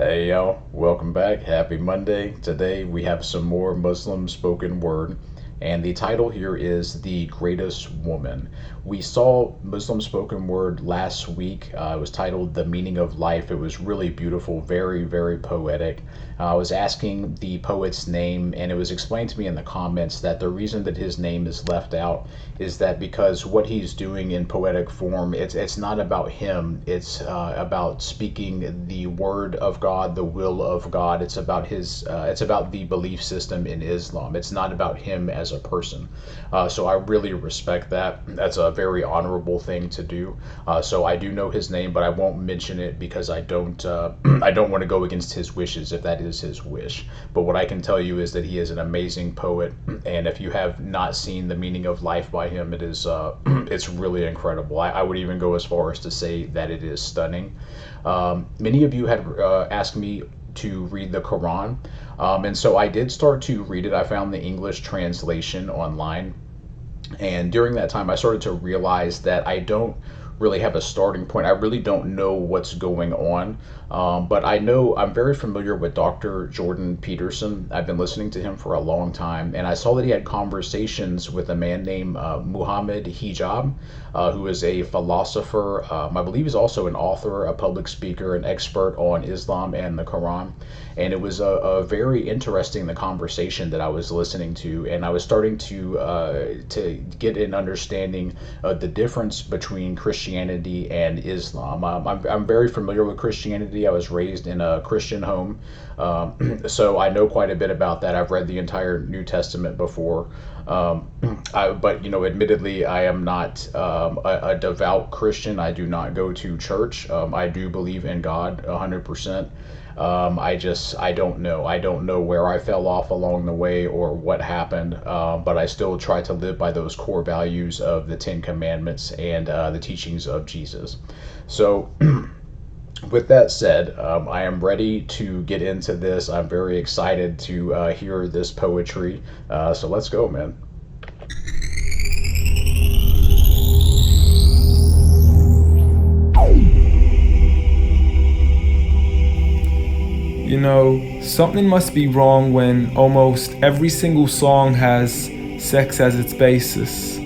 Hey yo, welcome back. Happy Monday. Today we have some more Muslim spoken word, and the title here is The Greatest Woman. We saw Muslim spoken word last week. It was titled The Meaning of Life. It was really beautiful, very, very poetic. I was asking the poet's name, and it was explained to me in the comments that the reason that his name is left out is that because what he's doing in poetic form, it's not about him. It's about speaking the word of God, the will of God. It's about the belief system in Islam. It's not about him as a person. So I really respect that. That's a very honorable thing to do. So I do know his name, but I won't mention it because I don't I don't want to go against his wishes if that is his wish. But what I can tell you is that he is an amazing poet, and if you have not seen The Meaning of Life by him, it is it's really incredible. I would even go as far as to say that it is stunning. Many of you had asked me to read the Quran, and so I did start to read it. I found the English translation online, and during that time I started to realize that I don't really have a starting point. I really don't know what's going on, but I know I'm very familiar with Dr. Jordan Peterson. I've been listening to him for a long time, and I saw that he had conversations with a man named Muhammad Hijab, who is a philosopher. I believe he's also an author, a public speaker, an expert on Islam and the Quran. And it was a very interesting the conversation that I was listening to, and I was starting to get an understanding of the difference between Christianity and Islam. I'm very familiar with Christianity. I was raised in a Christian home, so I know quite a bit about that. I've read the entire New Testament before, but admittedly, I am not a devout Christian. I do not go to church. I do believe in God 100%. I don't know. I don't know where I fell off along the way or what happened, but I still try to live by those core values of the Ten Commandments and the teachings of Jesus. So, with that said, I am ready to get into this. I'm very excited to hear this poetry. So let's go, man. Something must be wrong when almost every single song has sex as its basis.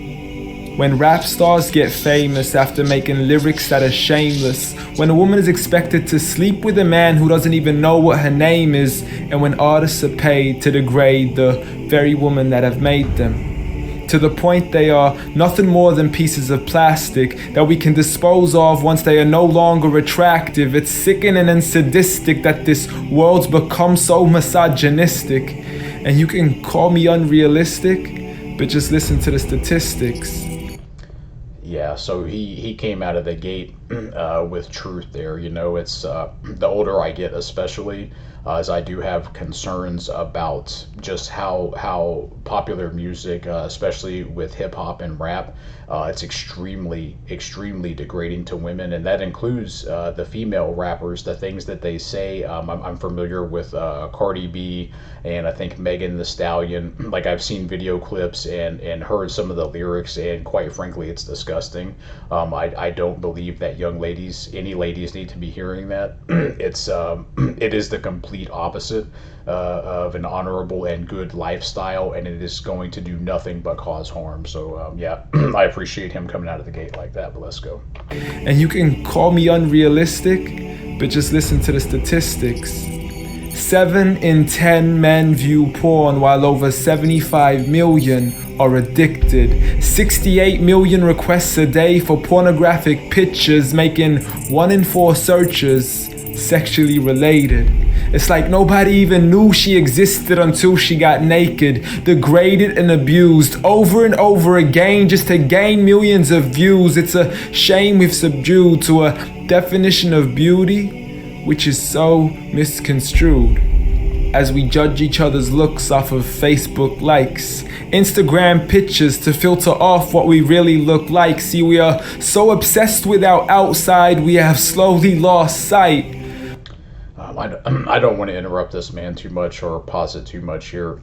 When rap stars get famous after making lyrics that are shameless. When a woman is expected to sleep with a man who doesn't even know what her name is. And when artists are paid to degrade the very woman that have made them. To the point they are nothing more than pieces of plastic that we can dispose of once they are no longer attractive. It's sickening and sadistic that this world's become so misogynistic. And you can call me unrealistic, but just listen to the statistics. Yeah, so he came out of the gate with truth there. It's the older I get, especially as I do have concerns about just how popular music, especially with hip hop and rap, it's extremely degrading to women, and that includes the female rappers. The things that they say, I'm familiar with Cardi B, and I think Megan Thee Stallion. Like, I've seen video clips and heard some of the lyrics, and quite frankly, it's disgusting. I don't believe that any ladies need to be hearing that. It is the complete opposite of an honorable and good lifestyle, and it is going to do nothing but cause harm. So yeah, I appreciate him coming out of the gate like that, but let's go. And you can call me unrealistic, but just listen to the statistics. 7 in 10 men view porn, while over 75 million are addicted. 68 million requests a day for pornographic pictures, making 1 in 4 searches sexually related. It's like nobody even knew she existed until she got naked, degraded and abused over and over again just to gain millions of views. It's a shame we've subdued to a definition of beauty which is so misconstrued, as we judge each other's looks off of Facebook likes, Instagram pictures to filter off what we really look like. See, we are so obsessed with our outside, we have slowly lost sight. I don't want to interrupt this man too much or pause it too much here,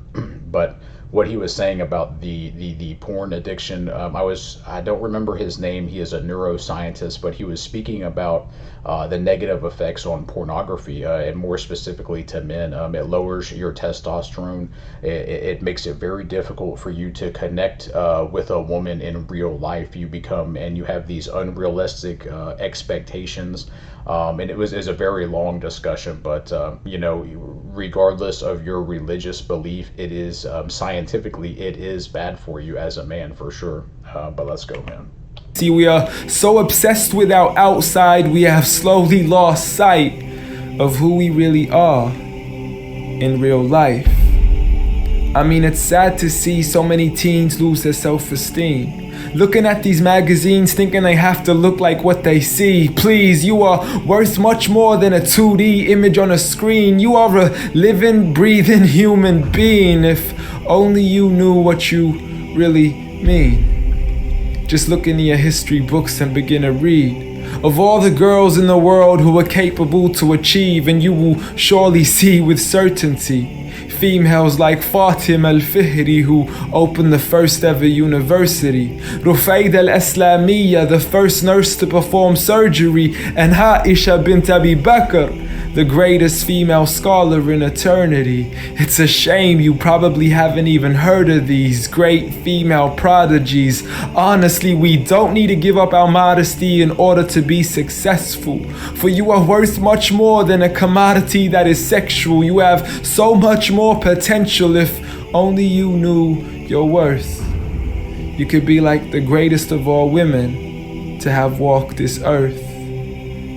but what he was saying about the porn addiction. I don't remember his name. He is a neuroscientist, but he was speaking about the negative effects on pornography, and more specifically to men. It lowers your testosterone. It makes it very difficult for you to connect with a woman in real life. And you have these unrealistic expectations. And is a very long discussion, but regardless of your religious belief, it is scientifically it is bad for you as a man for sure. But let's go, man. See, we are so obsessed with our outside, we have slowly lost sight of who we really are in real life. I mean, it's sad to see so many teens lose their self-esteem. Looking at these magazines thinking they have to look like what they see. Please, you are worth much more than a 2D image on a screen. You are a living, breathing human being. If only you knew what you really mean. Just look into your history books and begin to read of all the girls in the world who are capable to achieve, and you will surely see with certainty females like Fatima al-Fihri, who opened the first ever university, Rufayda al-Islamiyya, the first nurse to perform surgery, and Aisha bint Abi Bakr, the greatest female scholar in eternity. It's a shame you probably haven't even heard of these great female prodigies. Honestly, we don't need to give up our modesty in order to be successful, for you are worth much more than a commodity that is sexual. You have so much more potential if only you knew your worth. You could be like the greatest of all women to have walked this earth,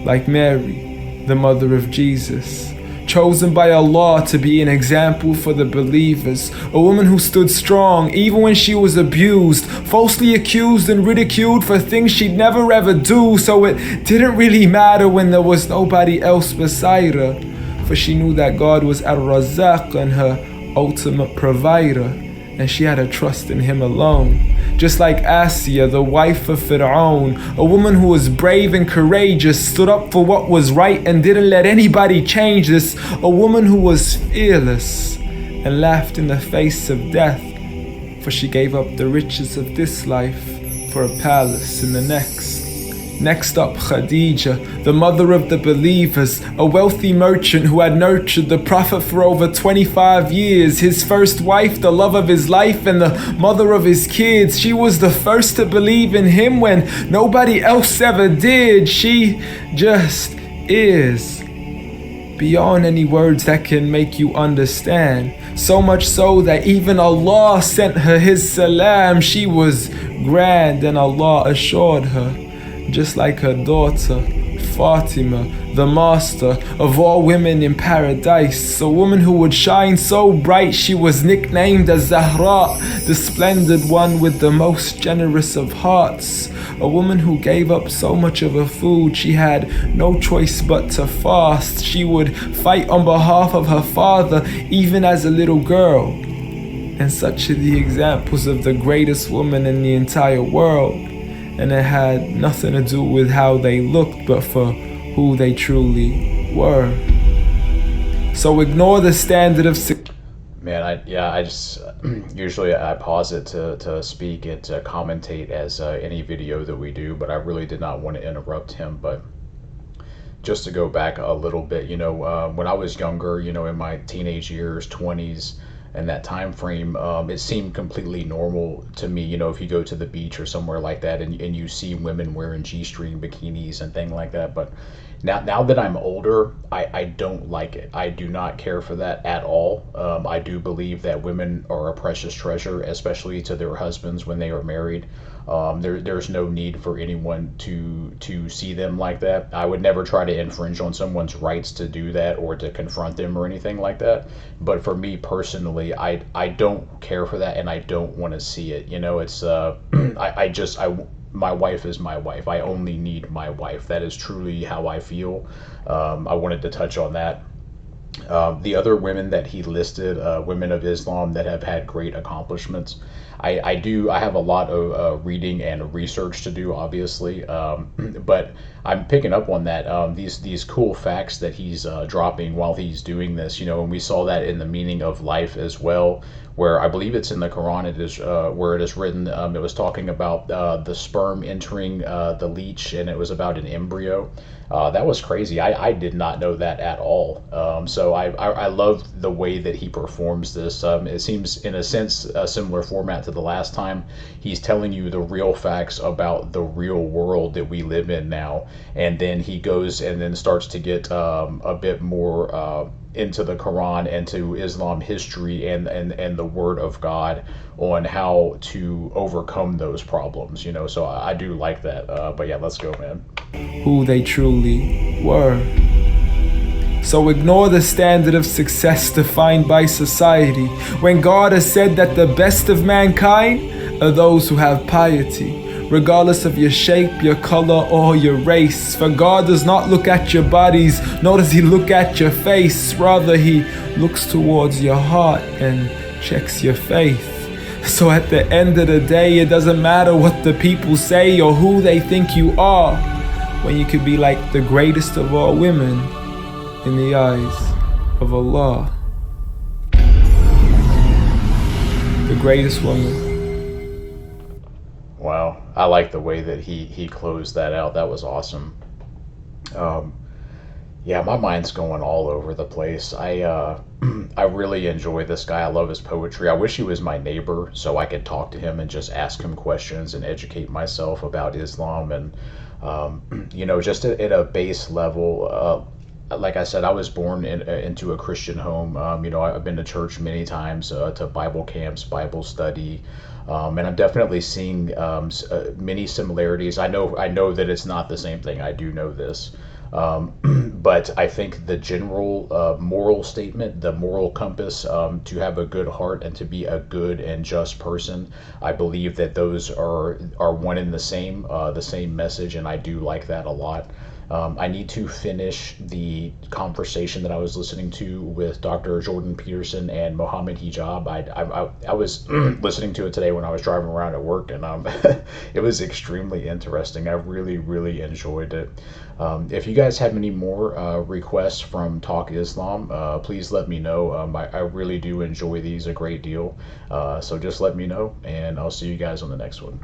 like Mary, the mother of Jesus, chosen by Allah to be an example for the believers, a woman who stood strong even when she was abused, falsely accused and ridiculed for things she'd never ever do, so it didn't really matter when there was nobody else beside her, for she knew that God was Ar-Razzaq and her ultimate provider, and she had to trust in Him alone. Just like Asiya, the wife of Fir'aun, a woman who was brave and courageous, stood up for what was right and didn't let anybody change this, a woman who was fearless and laughed in the face of death, for she gave up the riches of this life for a palace in the next. Next up, Khadija, the mother of the believers, a wealthy merchant who had nurtured the Prophet for over 25 years, his first wife, the love of his life, and the mother of his kids. She was the first to believe in him when nobody else ever did. She just is. Beyond any words that can make you understand. So much so that even Allah sent her His salam. She was grand and Allah assured her, just like her daughter, Fatima, the master of all women in paradise, a woman who would shine so bright she was nicknamed as Zahra, the splendid one with the most generous of hearts, a woman who gave up so much of her food she had no choice but to fast. She would fight on behalf of her father even as a little girl. And such are the examples of the greatest woman in the entire world. And it had nothing to do with how they looked, but for who they truly were. So ignore the standard of Man, I just usually I pause it to speak and to commentate as any video that we do, but I really did not want to interrupt him. But just to go back a little bit, when I was younger, in my teenage years, 20s, and that time frame, it seemed completely normal to me. If you go to the beach or somewhere like that and you see women wearing G-string bikinis and things like that. But now that I'm older, I don't like it. I do not care for that at all. I do believe that women are a precious treasure, especially to their husbands when they are married. There's no need for anyone to see them like that. I would never try to infringe on someone's rights to do that or to confront them or anything like that. But for me personally, I don't care for that, and I don't want to see it. It's my wife is my wife. I only need my wife. That is truly how I feel. I wanted to touch on that. The other women that he listed, women of Islam that have had great accomplishments. I have a lot of reading and research to do, obviously, but I'm picking up on that. These cool facts that he's dropping while he's doing this, and we saw that in the meaning of life as well, where I believe it's in the Quran. It is where it is written. It was talking about the sperm entering the leech, and it was about an embryo. That was crazy. I did not know that at all. So I love the way that he performs this. It seems, in a sense, a similar format to the last time. He's telling you the real facts about the real world that we live in now, and then he goes and then starts to get a bit more into the Quran and to Islam history and the Word of God on how to overcome those problems. So I do like that. But yeah, let's go, man. Who they truly were. So ignore the standard of success defined by society, when God has said that the best of mankind are those who have piety, regardless of your shape, your color, or your race. For God does not look at your bodies, nor does he look at your face. Rather, he looks towards your heart and checks your faith. So at the end of the day, it doesn't matter what the people say or who they think you are, when you could be like the greatest of all women in the eyes of Allah. The greatest woman. Wow, I like the way that he closed that out. That was awesome. Yeah, my mind's going all over the place. I really enjoy this guy. I love his poetry. I wish he was my neighbor so I could talk to him and just ask him questions and educate myself about Islam and just at a base level. Like I said, I was born into a Christian home. I've been to church many times, to Bible camps, Bible study, and I'm definitely seeing many similarities. I know that it's not the same thing. I do know this, but I think the general moral statement, the moral compass, to have a good heart and to be a good and just person, I believe that those are one and the same message, and I do like that a lot. I need to finish the conversation that I was listening to with Dr. Jordan Peterson and Mohammed Hijab. I was listening to it today when I was driving around at work, and it was extremely interesting. I really, really enjoyed it. If you guys have any more requests from Talk Islam, please let me know. I really do enjoy these a great deal. So just let me know, and I'll see you guys on the next one.